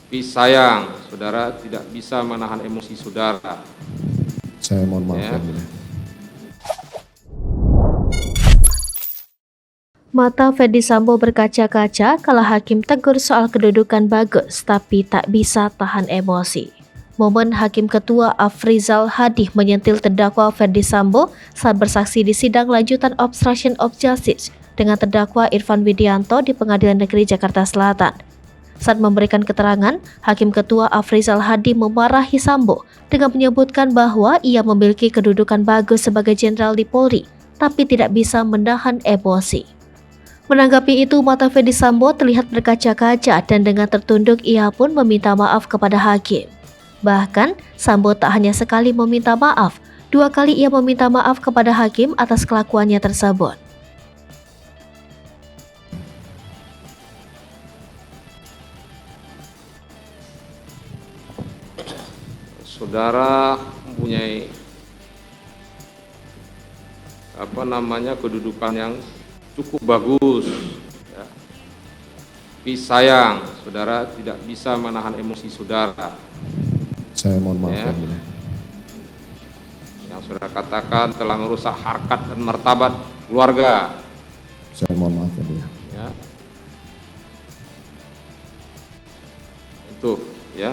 Tapi sayang, saudara tidak bisa menahan emosi saudara. Saya mohon maaf Ya. yang mulia. Mata Ferdy Sambo berkaca-kaca kala hakim tegur soal kedudukan Bagus tapi tak bisa tahan emosi. Momen Hakim Ketua Afrizal Hadi menyentil terdakwa Ferdy Sambo saat bersaksi di sidang lanjutan obstruction of justice dengan terdakwa Irfan Widianto di Pengadilan Negeri Jakarta Selatan. Saat memberikan keterangan, Hakim Ketua Afrizal Hadi memarahi Sambo dengan menyebutkan bahwa ia memiliki kedudukan bagus sebagai jenderal di Polri, tapi tidak bisa menahan emosi. Menanggapi itu, mata Ferdy Sambo terlihat berkaca-kaca dan dengan tertunduk ia pun meminta maaf kepada hakim. Bahkan, Sambo tak hanya sekali meminta maaf, 2 kali ia meminta maaf kepada hakim atas kelakuannya tersebut. Saudara mempunyai kedudukan yang cukup bagus, ya. Tapi sayang, saudara tidak bisa menahan emosi saudara. Saya mohon maaf Ya. yang mulia. Yang saudara katakan telah merusak harkat dan martabat keluarga. Saya mohon maaf yang mulia. Ya. Itu, ya.